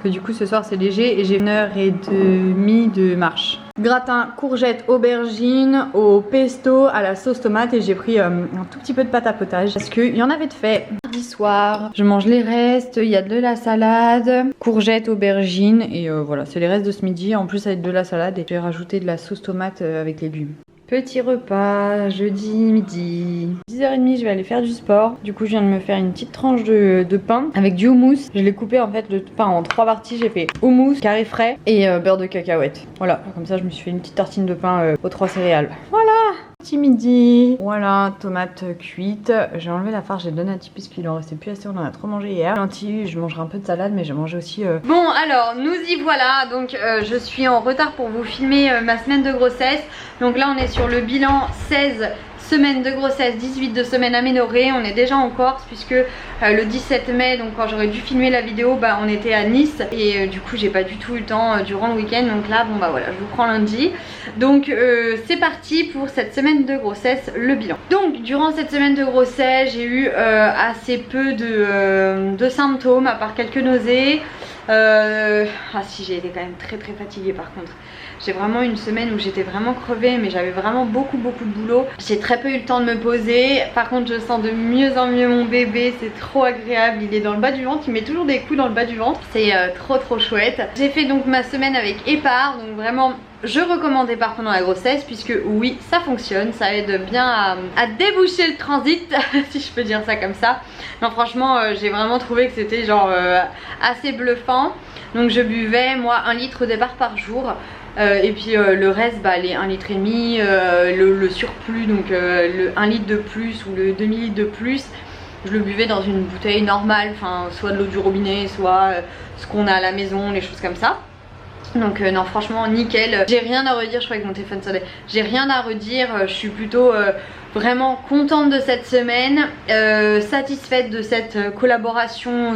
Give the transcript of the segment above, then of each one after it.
que du coup ce soir c'est léger et j'ai 1h30 de marche. Gratin courgette aubergine au pesto à la sauce tomate et j'ai pris un tout petit peu de pâte à potage parce qu'il y en avait de fait. Mardi soir, je mange les restes, il y a de la salade, courgette aubergine et voilà, c'est les restes de ce midi en plus avec de la salade et j'ai rajouté de la sauce tomate avec légumes. Petit repas, jeudi midi, 10h30 je vais aller faire du sport. Du coup je viens de me faire une petite tranche de pain avec du houmous. Je l'ai coupé en fait le pain en 3 parties. J'ai fait houmous, carré frais et beurre de cacahuète. Voilà, comme ça je me suis fait une petite tartine de pain aux 3 céréales. Voilà, petit midi. Voilà, tomates cuites. J'ai enlevé la farce, j'ai donné à Tipeee parce qu'il en restait plus assez, on en a trop mangé hier. Lentilles, je mangerai un peu de salade mais j'ai mangé aussi... Bon alors, nous y voilà. Donc je suis en retard pour vous filmer ma semaine de grossesse. Donc là on est sur le bilan 16 semaines de grossesse, 18 de semaines aménorrhées. On est déjà en Corse puisque le 17 mai, donc quand j'aurais dû filmer la vidéo, bah on était à Nice et du coup j'ai pas du tout eu le temps durant le week-end. Donc là bon bah voilà, je vous prends lundi. Donc c'est parti pour cette semaine de grossesse, le bilan. Donc durant cette semaine de grossesse j'ai eu assez peu de symptômes à part quelques nausées. Ah si, j'ai été quand même très fatiguée par contre. J'ai vraiment une semaine où j'étais vraiment crevée mais j'avais vraiment beaucoup de boulot. J'ai très peu eu le temps de me poser. Par contre je sens de mieux en mieux mon bébé, c'est trop agréable. Il est dans le bas du ventre, il met toujours des coups dans le bas du ventre. C'est trop chouette. J'ai fait donc ma semaine avec Épar, donc vraiment... Je recommande Épar pendant la grossesse puisque oui ça fonctionne, ça aide bien à déboucher le transit si je peux dire ça comme ça. Non franchement j'ai vraiment trouvé que c'était genre assez bluffant. Donc je buvais moi 1 litre d'Épar par jour. Et puis le reste bah, les 1,5 litre le surplus donc le 1 litre de plus ou le demi-litre de plus, je le buvais dans une bouteille normale, enfin soit de l'eau du robinet, soit ce qu'on a à la maison, les choses comme ça. Donc non franchement nickel, j'ai rien à redire, je crois que mon téléphone sonnait, j'ai rien à redire, je suis plutôt vraiment contente de cette semaine, satisfaite de cette collaboration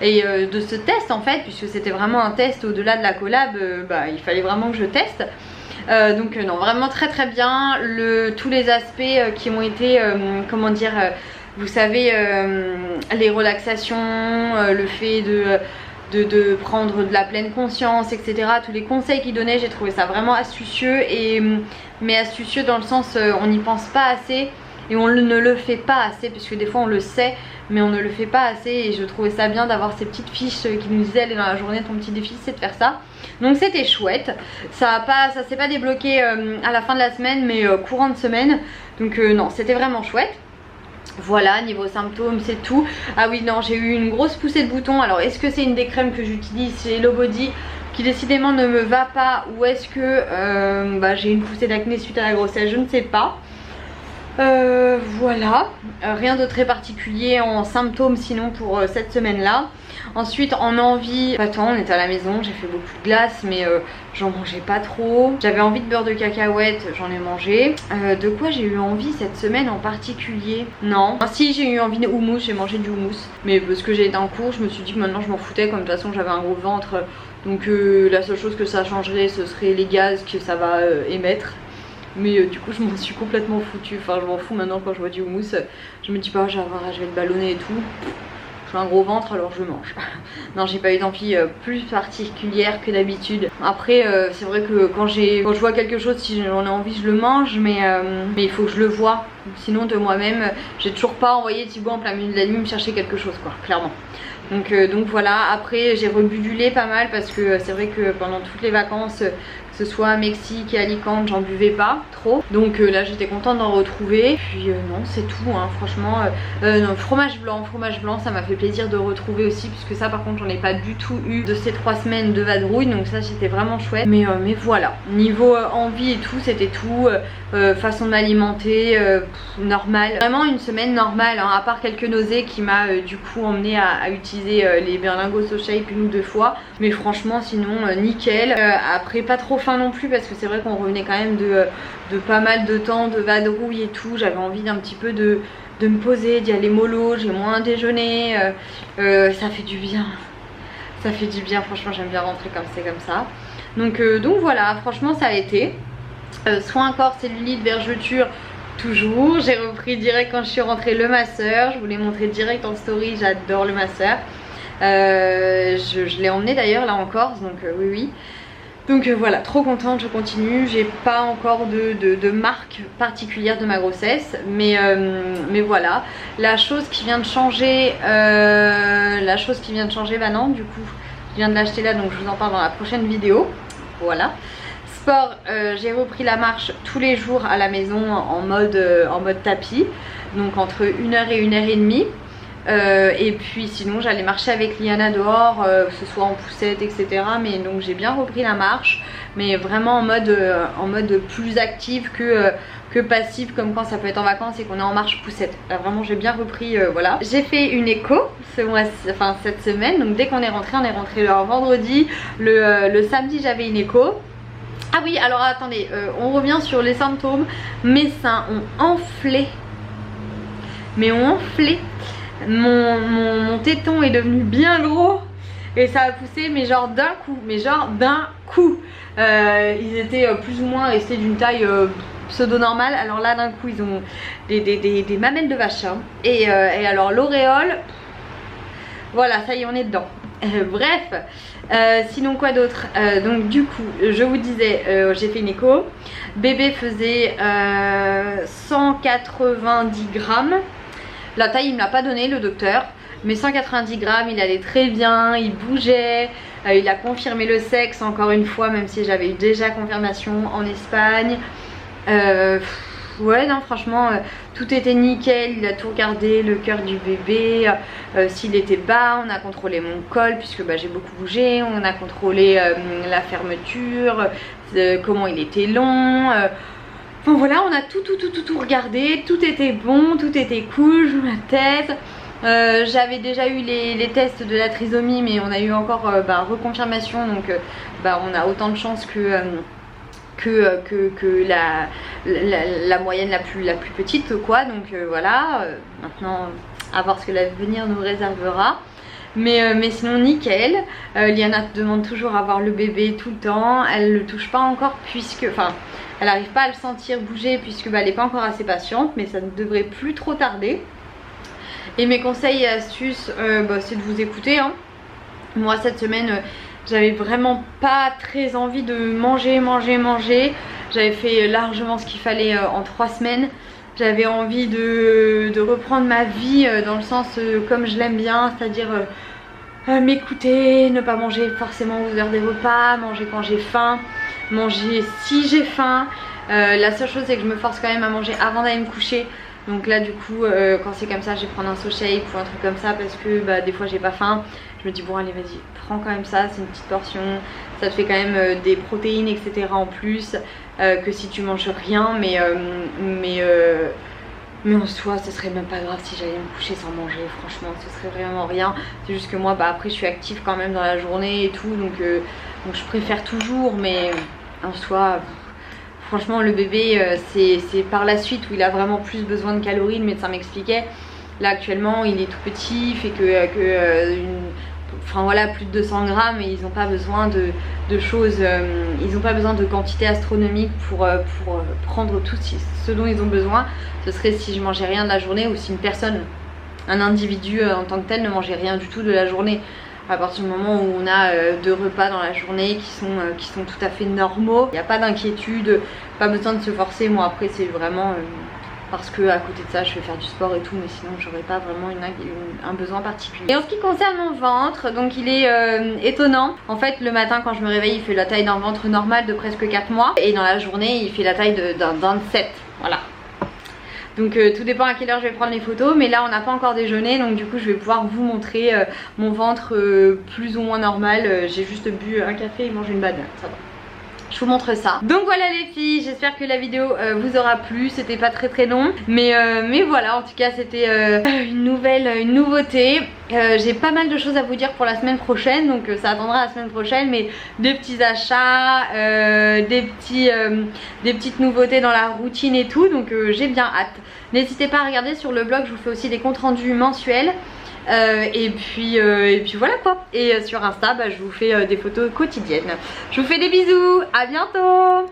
et de ce test en fait, puisque c'était vraiment un test au-delà de la collab, bah, il fallait vraiment que je teste. Donc non vraiment très bien, tous les aspects qui ont été, comment dire, vous savez, les relaxations, le fait de prendre de la pleine conscience, etc. Tous les conseils qu'il donnait, j'ai trouvé ça vraiment astucieux, mais astucieux dans le sens on n'y pense pas assez et on ne le fait pas assez, puisque des fois on le sait mais on ne le fait pas assez, et je trouvais ça bien d'avoir ces petites fiches qui nous disaient allez dans la journée ton petit défi c'est de faire ça. Donc c'était chouette, ça s'est pas débloqué à la fin de la semaine mais courant de semaine, donc non c'était vraiment chouette. Voilà, niveau symptômes c'est tout. Ah oui non, j'ai eu une grosse poussée de boutons. Alors est-ce que c'est une des crèmes que j'utilise, c'est Hello Body, qui décidément ne me va pas, ou est-ce que bah, j'ai une poussée d'acné suite à la grossesse, je ne sais pas. Voilà, rien de très particulier en symptômes sinon pour cette semaine là. Ensuite en envie, pas tant, on était à la maison, j'ai fait beaucoup de glace mais j'en mangeais pas trop. J'avais envie de beurre de cacahuète, j'en ai mangé. De quoi j'ai eu envie cette semaine en particulier? Non. Ah, si, j'ai eu envie de houmous, j'ai mangé du houmous. Mais parce que j'ai été en cours, je me suis dit que maintenant je m'en foutais, comme de toute façon j'avais un gros ventre. Donc la seule chose que ça changerait ce serait les gaz que ça va émettre. Mais du coup je m'en suis complètement foutue, enfin je m'en fous maintenant quand je vois du houmous. Je me dis pas je vais le ballonner et tout. J'ai un gros ventre alors je mange. Non, j'ai pas eu d'envie plus particulière que d'habitude. Après c'est vrai que quand je vois quelque chose, si j'en ai envie je le mange, mais il faut que je le vois. Sinon de moi-même j'ai toujours pas envoyé Thibaut en plein milieu de la nuit me chercher quelque chose quoi, clairement. Donc voilà, après j'ai rebu du lait pas mal parce que c'est vrai que pendant toutes les vacances, que ce soit à Mexique et à Alicante, j'en buvais pas trop. Donc là j'étais contente d'en retrouver. Puis non c'est tout hein, franchement. Non, fromage blanc ça m'a fait plaisir de retrouver aussi, puisque ça par contre j'en ai pas du tout eu de ces 3 semaines de vadrouille. Donc ça c'était vraiment chouette. Mais voilà, niveau envie et tout c'était tout. Façon de m'alimenter, normal. Vraiment une semaine normale hein, à part quelques nausées qui m'a du coup emmené à utiliser les berlingots So Shape 1 ou 2 fois. Mais franchement sinon nickel. Après pas trop faim non plus parce que c'est vrai qu'on revenait quand même de pas mal de temps de vadrouille et tout. J'avais envie d'un petit peu de me poser, d'y aller mollo. J'ai moins déjeuné, ça fait du bien. Ça fait du bien, franchement j'aime bien rentrer comme c'est comme ça. Donc voilà, franchement ça a été. Soin corps, cellulite, vergeture, toujours. J'ai repris direct quand je suis rentrée le masseur. Je vous l'ai montré direct en story, j'adore le masseur. Je l'ai emmené d'ailleurs là en Corse, donc oui oui. Donc voilà, trop contente, je continue. J'ai pas encore de marque particulière de ma grossesse, mais voilà. La chose qui vient de changer, bah non, du coup, je viens de l'acheter là, donc je vous en parle dans la prochaine vidéo. Voilà. Sport, j'ai repris la marche tous les jours à la maison en mode tapis, donc entre 1h et 1h30. Et puis sinon j'allais marcher avec Liana dehors, que ce soit en poussette etc, mais donc j'ai bien repris la marche, mais vraiment en mode plus active que passive, comme quand ça peut être en vacances et qu'on est en marche poussette. Là vraiment j'ai bien repris, voilà. J'ai fait une écho cette semaine, donc dès qu'on est rentré, le vendredi, le samedi j'avais une écho. Ah oui, alors attendez, on revient sur les symptômes. Mes seins ont enflé, mon téton est devenu bien gros et ça a poussé, mais genre d'un coup, ils étaient plus ou moins restés d'une taille pseudo normale. Alors là d'un coup ils ont des mamelles de vache, hein. Et alors l'auréole, voilà, ça y est, on est dedans. Bref, sinon quoi d'autre, donc du coup je vous disais, j'ai fait une écho, bébé faisait 190 grammes. La taille il me l'a pas donné le docteur, mais 190 grammes, il allait très bien, il bougeait, il a confirmé le sexe encore une fois, même si j'avais eu déjà confirmation en Espagne. Ouais non franchement tout était nickel, il a tout regardé, le cœur du bébé, s'il était bas, on a contrôlé mon col puisque bah, j'ai beaucoup bougé, on a contrôlé la fermeture, comment il était long. Enfin voilà, on a tout regardé, tout était bon, tout était cool, je la tête. J'avais déjà eu les tests de la trisomie, mais on a eu encore reconfirmation, donc on a autant de chance que la moyenne la plus petite quoi, donc voilà, maintenant à voir ce que l'avenir nous réservera. Mais sinon nickel. Liana demande toujours à voir le bébé tout le temps, elle le touche pas encore puisque, enfin elle n'arrive pas à le sentir bouger puisque elle n'est pas encore assez patiente, mais ça ne devrait plus trop tarder. Et mes conseils et astuces, c'est de vous écouter, hein. Moi cette semaine j'avais vraiment pas très envie de manger. J'avais fait largement ce qu'il fallait en 3 semaines. J'avais envie de reprendre ma vie dans le sens comme je l'aime bien, c'est-à-dire m'écouter, ne pas manger forcément aux heures des repas, manger quand j'ai faim, manger si j'ai faim. La seule chose c'est que je me force quand même à manger avant d'aller me coucher. Donc là du coup quand c'est comme ça je vais prendre un SoShake ou un truc comme ça parce que des fois j'ai pas faim. Je me dis bon allez vas-y prends quand même ça, c'est une petite portion, ça te fait quand même des protéines etc en plus que si tu manges rien, mais en soi ce serait même pas grave si j'allais me coucher sans manger, franchement ce serait vraiment rien. C'est juste que moi après je suis active quand même dans la journée et tout, donc je préfère toujours, mais en soi franchement le bébé c'est par la suite où il a vraiment plus besoin de calories, le médecin m'expliquait. Là actuellement il est tout petit, il fait enfin voilà, plus de 200 grammes et ils n'ont pas besoin de choses, ils n'ont pas besoin de quantité astronomique pour prendre tout ce dont ils ont besoin. Ce serait si je mangeais rien de la journée ou si une personne, un individu en tant que tel ne mangeait rien du tout de la journée. À partir du moment où on a 2 repas dans la journée qui sont tout à fait normaux, il n'y a pas d'inquiétude, pas besoin de se forcer. Moi après c'est vraiment parce que à côté de ça je vais faire du sport et tout, mais sinon j'aurais pas vraiment un besoin particulier. Et en ce qui concerne mon ventre, donc il est étonnant. En fait le matin quand je me réveille il fait la taille d'un ventre normal de presque 4 mois et dans la journée il fait la taille d'un 27, voilà. Donc tout dépend à quelle heure je vais prendre les photos, mais là on n'a pas encore déjeuné, donc du coup je vais pouvoir vous montrer mon ventre plus ou moins normal. J'ai juste bu un café et mangé une banane, ça va. Je vous montre ça. Donc voilà les filles, j'espère que la vidéo vous aura plu. C'était pas très long, mais voilà, en tout cas c'était une nouveauté. J'ai pas mal de choses à vous dire pour la semaine prochaine, donc ça attendra la semaine prochaine, mais des petits achats, des petites nouveautés dans la routine et tout, donc j'ai bien hâte. N'hésitez pas à regarder sur le blog, je vous fais aussi des comptes rendus mensuels. Et puis voilà quoi. Et sur Insta je vous fais des photos quotidiennes. Je vous fais des bisous, à bientôt.